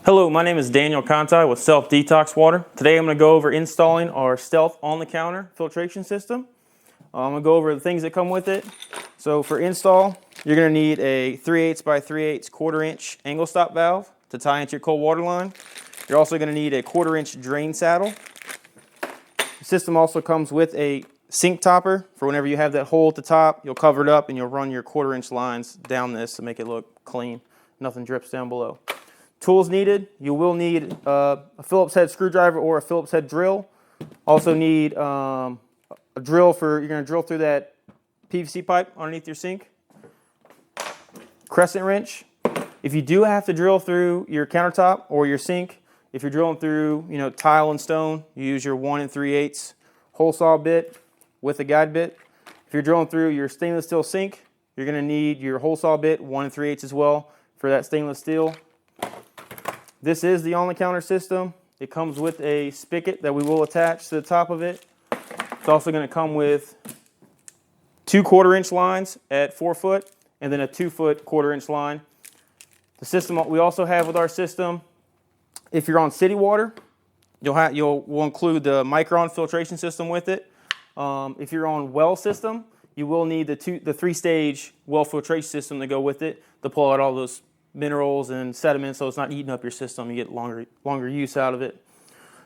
Hello, my name is Daniel Conti with Stealth Detox Water. Today I'm going to go over installing our Stealth on-the-counter filtration system. I'm going to go over the things that come with it. So for install, you're going to need a 3/8 by 3/8 1/4-inch angle stop valve to tie into your cold water line. You're also going to need a 1/4-inch drain saddle. The system also comes with a sink topper for whenever you have that hole at the top, you'll cover it up and you'll run your 1/4-inch lines down this to make it look clean. Nothing drips down below. Tools needed, you will need a Phillips head screwdriver or a Phillips head drill. Also need a drill you're going to drill through that PVC pipe underneath your sink. Crescent wrench. If you do have to drill through your countertop or your sink, if you're drilling through tile and stone, you use your 1 3/8 hole saw bit with a guide bit. If you're drilling through your stainless steel sink, you're going to need your hole saw bit, 1 3/8 as well, for that stainless steel. This is the on-the-counter system. It comes with a spigot that we will attach to the top of it. It's also going to come with 2 1/4-inch lines at 4 foot and then a 2 foot 1/4-inch line. The system we also have with our system, if you're on city water, we'll include the Micron filtration system with it. If you're on well system, you will need the 3-stage well filtration system to go with it to pull out all those minerals and sediments so it's not eating up your system. You get longer use out of it.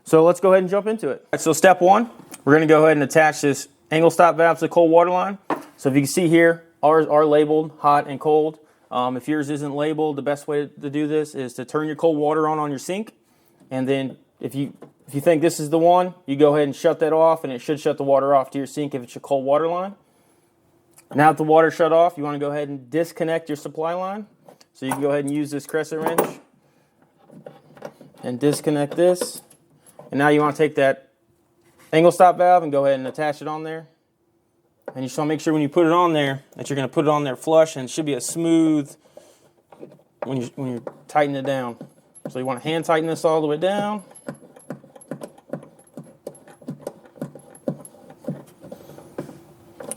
So let's go ahead and jump into it. All right, so step one, we're going to go ahead and attach this angle stop valve to the cold water line. So if you can see here, ours are labeled hot and cold. If yours isn't labeled, the best way to do this is to turn your cold water on your sink, and then if you think this is the one, you go ahead and shut that off, and it should shut the water off to your sink if it's your cold water line. Now that the water's shut off, you want to go ahead and disconnect your supply line. So you can go ahead and use this crescent wrench and disconnect this. And now you want to take that angle stop valve and go ahead and attach it on there. And you just want to make sure when you put it on there that you're going to put it on there flush, and it should be a smooth when you tighten it down. So you want to hand tighten this all the way down.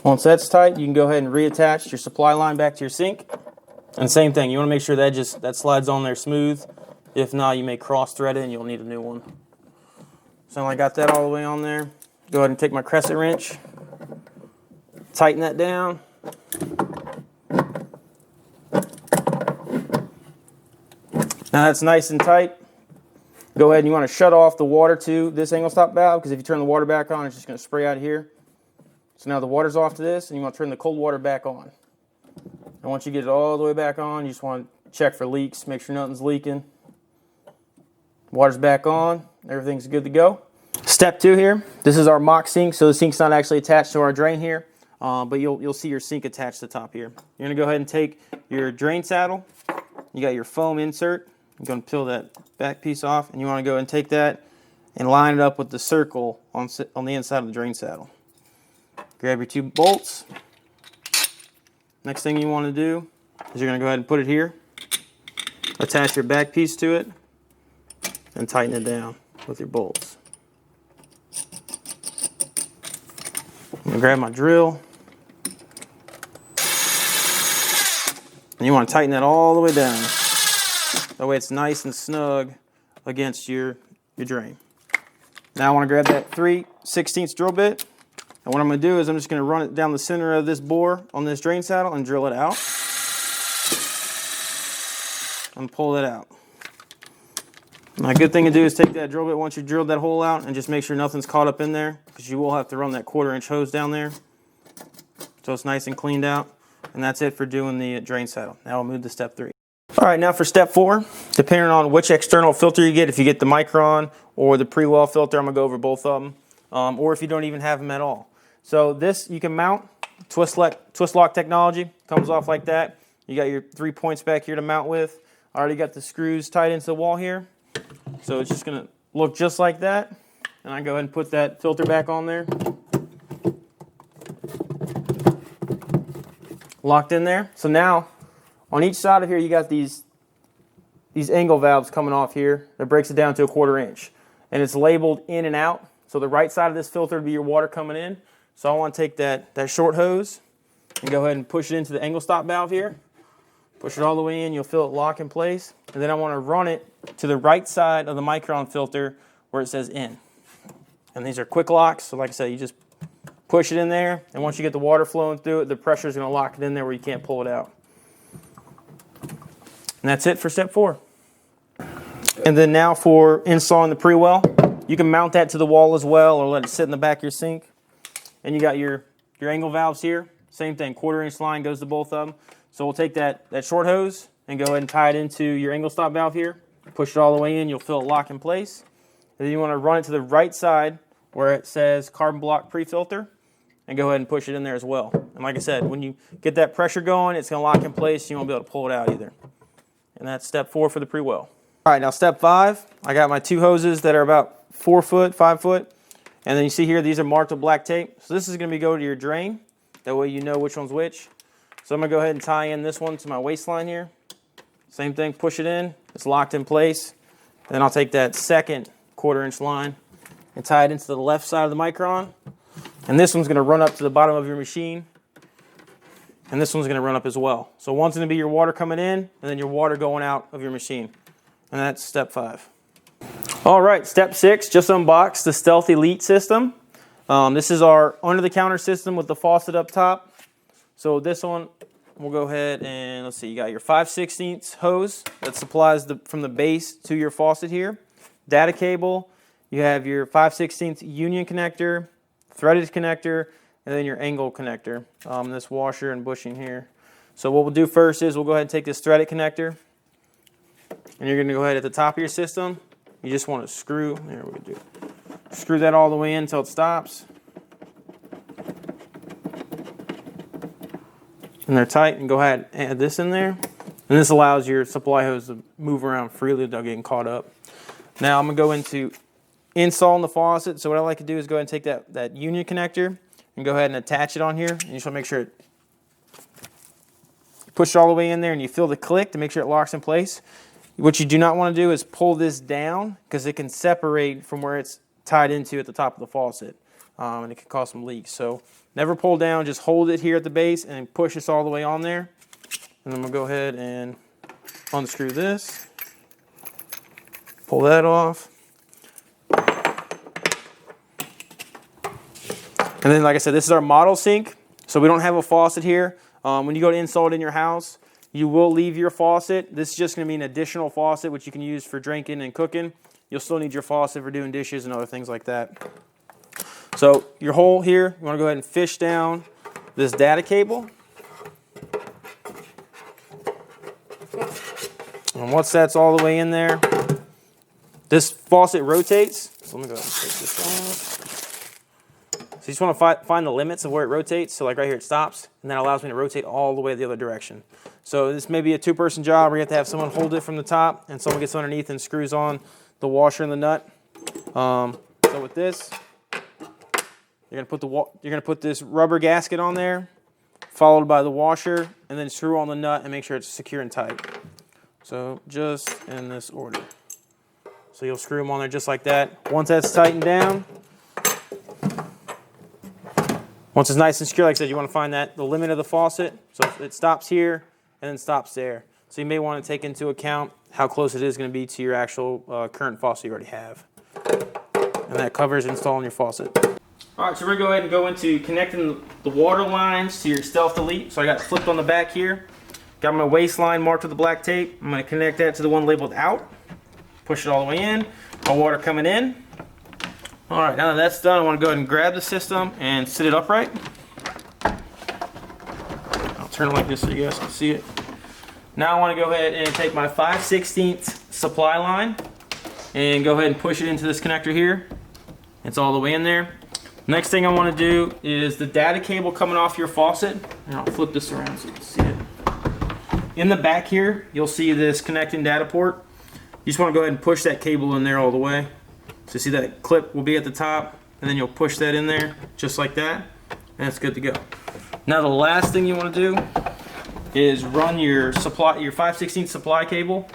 Once that's tight, you can go ahead and reattach your supply line back to your sink. And same thing, you want to make sure that slides on there smooth. If not, you may cross thread it and you'll need a new one. So I got that all the way on there. Go ahead and take my crescent wrench, tighten that down. Now that's nice and tight. Go ahead and you want to shut off the water to this angle stop valve, because if you turn the water back on, it's just going to spray out of here. So now the water's off to this, and you want to turn the cold water back on. And once you get it all the way back on, you just want to check for leaks, make sure nothing's leaking. Water's back on, everything's good to go. Step 2 here, this is our mock sink, so the sink's not actually attached to our drain here, but you'll see your sink attached to the top here. You're going to go ahead and take your drain saddle, you got your foam insert, you're going to peel that back piece off, and you want to go ahead and take that and line it up with the circle on the inside of the drain saddle. Grab your 2 bolts. Next thing you want to do is you're going to go ahead and put it here, attach your back piece to it, and tighten it down with your bolts. I'm going to grab my drill, and you want to tighten that all the way down. That way it's nice and snug against your drain. Now I want to grab that 3/16 drill bit. And what I'm going to do is I'm just going to run it down the center of this bore on this drain saddle and drill it out. And pull it out. Now a good thing to do is take that drill bit once you drilled that hole out and just make sure nothing's caught up in there, because you will have to run that 1/4-inch hose down there. So it's nice and cleaned out. And that's it for doing the drain saddle. Now we'll move to step 3. Alright, now for step 4, depending on which external filter you get, if you get the Micron or the pre-well filter, I'm going to go over both of them. Or if you don't even have them at all. So this you can mount, twist lock technology, comes off like that. You got your 3 points back here to mount with. I already got the screws tied into the wall here. So it's just going to look just like that. And I go ahead and put that filter back on there. Locked in there. So now on each side of here you got these angle valves coming off here. That breaks it down to a 1/4-inch. And it's labeled in and out. So the right side of this filter would be your water coming in. So I want to take that short hose and go ahead and push it into the angle stop valve here. Push it all the way in, you'll feel it lock in place. And then I want to run it to the right side of the Micron filter where it says in. And these are quick locks, so like I said, you just push it in there, and once you get the water flowing through it, the pressure is going to lock it in there where you can't pull it out. And that's it for step 4. And then now for installing the pre-well, you can mount that to the wall as well or let it sit in the back of your sink. And you got your angle valves here. Same thing, 1/4-inch line goes to both of them. So we'll take that short hose and go ahead and tie it into your angle stop valve here. Push it all the way in, you'll feel it lock in place. And then you want to run it to the right side where it says carbon block pre-filter and go ahead and push it in there as well. And like I said, when you get that pressure going, it's going to lock in place. You won't be able to pull it out either. And that's step 4 for the pre-well. All right, now step 5, I got my 2 hoses that are about 4 foot, 5 foot. And then you see here, these are marked with black tape. So this is going to go to your drain. That way you know which one's which. So I'm going to go ahead and tie in this one to my waistline here. Same thing, push it in. It's locked in place. Then I'll take that second 1/4-inch line and tie it into the left side of the Micron. And this one's going to run up to the bottom of your machine. And this one's going to run up as well. So one's going to be your water coming in, and then your water going out of your machine. And that's step 5. All right, step 6, just unbox the Stealth Elite system. This is our under-the-counter system with the faucet up top. So this one, we'll go ahead and let's see, you got your 5/16 hose that supplies from the base to your faucet here. Data cable, you have your 5/16 union connector, threaded connector, and then your angle connector, this washer and bushing here. So what we'll do first is we'll go ahead and take this threaded connector, and you're going to go ahead at the top of your system. You just want to screw that all the way in until it stops. And they're tight, and go ahead and add this in there. And this allows your supply hose to move around freely without getting caught up. Now I'm going to go into installing the faucet. So what I like to do is go ahead and take that union connector and go ahead and attach it on here. And you just want to make sure it push it all the way in there and you feel the click to make sure it locks in place. What you do not want to do is pull this down because it can separate from where it's tied into at the top of the faucet. And it can cause some leaks. So never pull down, just hold it here at the base and push this all the way on there. And then we'll go ahead and unscrew this. Pull that off. And then, like I said, this is our model sink. So we don't have a faucet here. When you go to install it in your house, you will leave your faucet. This is just going to be an additional faucet, which you can use for drinking and cooking. You'll still need your faucet for doing dishes and other things like that. So your hole here, you want to go ahead and fish down this data cable. And once that's all the way in there, this faucet rotates. So let me go ahead and take this off. So you just want to find the limits of where it rotates. So like right here it stops, and that allows me to rotate all the way the other direction. So this may be a 2-person job where you have to have someone hold it from the top and someone gets underneath and screws on the washer and the nut. So with this, you're gonna put this rubber gasket on there, followed by the washer, and then screw on the nut and make sure it's secure and tight. So just in this order. So you'll screw them on there just like that. Once that's tightened down, once it's nice and secure, like I said, you want to find the limit of the faucet. So it stops here and then stops there. So you may want to take into account how close it is going to be to your actual current faucet you already have. And that covers installing your faucet. All right, so we're going to go ahead and go into connecting the water lines to your Stealth Elite. So I got it flipped on the back here. Got my waistline marked with the black tape. I'm going to connect that to the one labeled out. Push it all the way in. My water coming in. All right, now that that's done, I want to go ahead and grab the system and sit it upright. I'll turn it like this so you guys can see it. Now I want to go ahead and take my 5/16 supply line and go ahead and push it into this connector here. It's all the way in there. Next thing I want to do is the data cable coming off your faucet. And I'll flip this around so you can see it. In the back here, you'll see this connecting data port. You just want to go ahead and push that cable in there all the way. So see that clip will be at the top, and then you'll push that in there just like that, and it's good to go. Now the last thing you want to do is run your 5/16 supply cable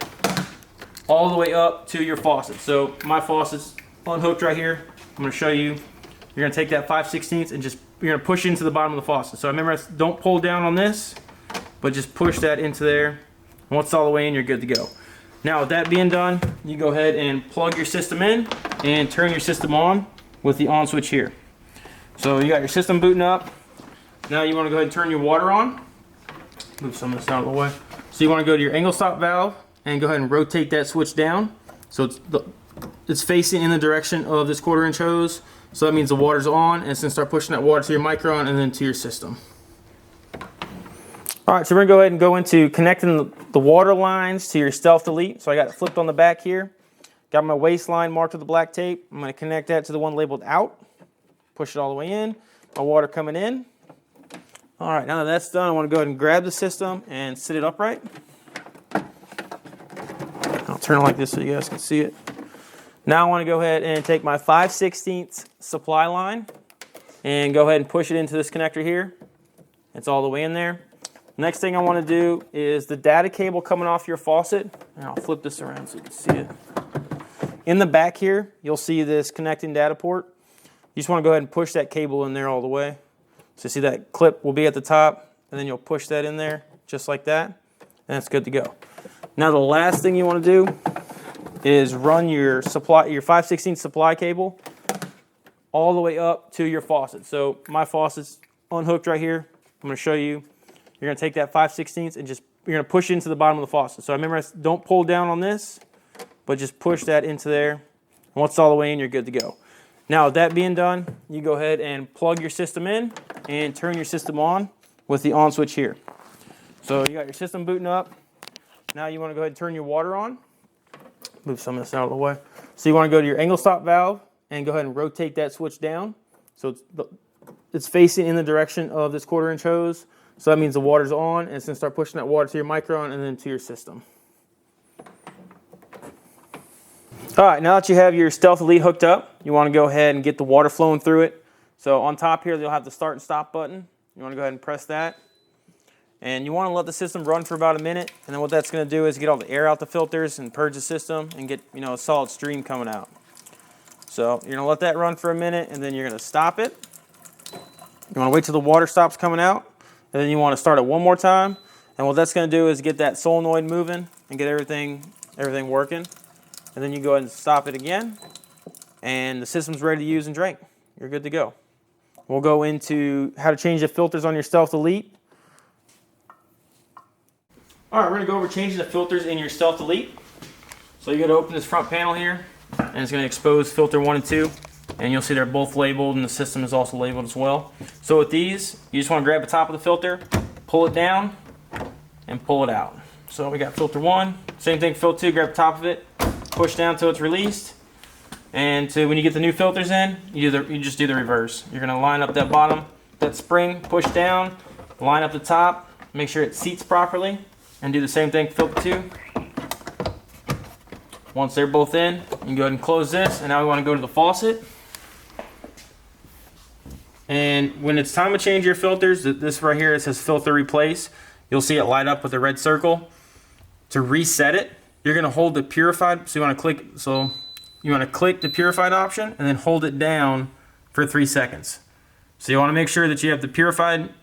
all the way up to your faucet. So my faucet's unhooked right here. I'm going to show you. You're going to take that 5/16 and you're going to push it into the bottom of the faucet. So remember, don't pull down on this, but just push that into there And once it's all the way in, you're good to go. Now with that being done, you go ahead and plug your system in and turn your system on with the on switch here. So you got your system booting up. Now you want to go ahead and turn your water on. Move some of this out of the way. So you want to go to your angle stop valve and go ahead and rotate that switch down. So it's facing in the direction of this 1/4 inch hose. So that means the water's on, and it's going to start pushing that water to your micron and then to your system. All right, so we're going to go ahead and go into connecting the water lines to your Stealth Delete. So I got it flipped on the back here. Got my waistline marked with the black tape. I'm going to connect that to the one labeled out. Push it all the way in. My water coming in. All right, now that that's done, I want to go ahead and grab the system and sit it upright. I'll turn it like this so you guys can see it. Now I want to go ahead and take my 5/16 supply line and go ahead and push it into this connector here. It's all the way in there. Next thing I want to do is the data cable coming off your faucet, and I'll flip this around so you can see it. In the back here, you'll see this connecting data port. You just want to go ahead and push that cable in there all the way. So see that clip will be at the top, and then you'll push that in there just like that, and it's good to go. Now the last thing you want to do is run your 5/16 supply cable all the way up to your faucet. So my faucet's unhooked right here. I'm going to show you. You're going to take that 5/16 and you're going to push it into the bottom of the faucet. So remember, don't pull down on this, but just push that into there. And once it's all the way in, you're good to go. Now with that being done, you go ahead and plug your system in and turn your system on with the on switch here. So you got your system booting up. Now you want to go ahead and turn your water on. Move some of this out of the way. So you want to go to your angle stop valve and go ahead and rotate that switch down. So it's facing in the direction of this 1/4 inch hose. So that means the water's on, and it's going to start pushing that water to your micron and then to your system. All right, now that you have your Stealth Elite hooked up, you want to go ahead and get the water flowing through it. So on top here, you'll have the start and stop button. You want to go ahead and press that. And you want to let the system run for about a minute. And then what that's going to do is get all the air out the filters and purge the system and get a solid stream coming out. So you're going to let that run for a minute, and then you're going to stop it. You want to wait till the water stops coming out. And then you want to start it one more time. And what that's going to do is get that solenoid moving and get everything working. And then you go ahead and stop it again. And the system's ready to use and drink. You're good to go. We'll go into how to change the filters on your Stealth Elite. All right, we're going to go over changing the filters in your Stealth Elite. So you're going to open this front panel here, and it's going to expose filter 1 and 2. And you'll see they're both labeled, and the system is also labeled as well. So with these, you just want to grab the top of the filter, pull it down, and pull it out. So we got filter 1, same thing, filter 2, grab the top of it, push down until it's released. And when you get the new filters in, you just do the reverse. You're going to line up that bottom, that spring, push down, line up the top, make sure it seats properly, and do the same thing for filter 2. Once they're both in, you can go ahead and close this, and now we want to go to the faucet. And when it's time to change your filters, this right here, it says filter replace. You'll see it light up with a red circle. To reset it, you're going to hold the purified, so you want to click the purified option and then hold it down for 3 seconds. So you want to make sure that you have the purified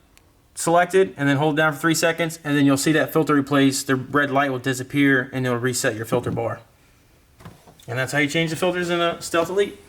selected and then hold down for 3 seconds, and then you'll see that filter replace, the red light will disappear and it'll reset your filter bar. And that's how you change the filters in a Stealth Elite.